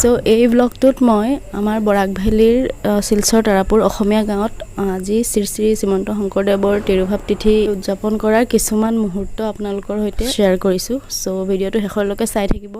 So এই ব্লগটোত মই আমাৰ বৰাক ভেলীৰ শিলচৰ তাৰাপুৰ অসমীয়া গাঁৱত আজি শ্ৰী শ্ৰী শ্ৰীমন্ত শংকৰদেৱৰ তিৰুভাৱ তিথি উদযাপন কৰাৰ কিছুমান মুহূৰ্ত আপোনালোকৰ সৈতে শ্বেয়াৰ কৰিছোঁ। সো ভিডিঅ'টো শেষলৈকে চাই থাকিব।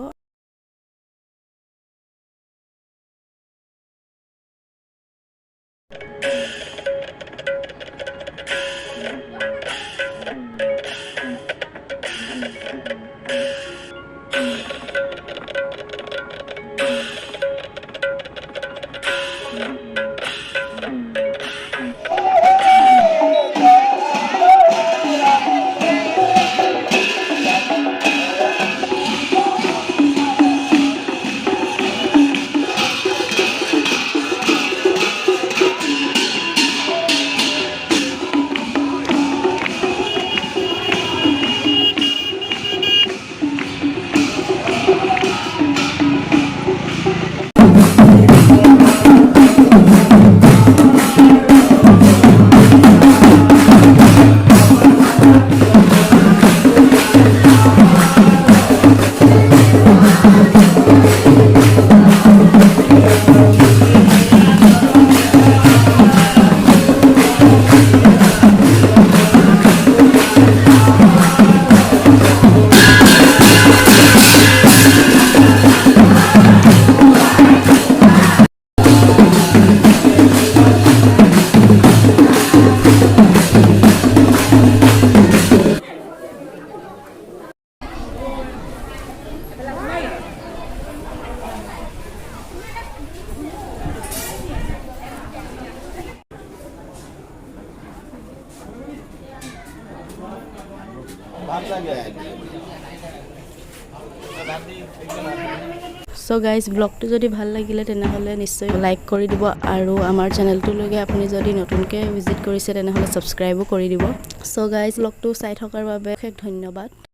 সো গাইজ ব্লগটো যদি ভাল লাগিলে তেনেহ'লে নিশ্চয় লাইক কৰি দিব আৰু আমাৰ চেনেলটোলৈকে আপুনি যদি নতুনকৈ ভিজিট কৰিছে তেনেহ'লে ছাবস্ক্ৰাইবো কৰি দিব। সো গাইজ ব্লগটো চাই থকাৰ বাবে অশেষ ধন্যবাদ।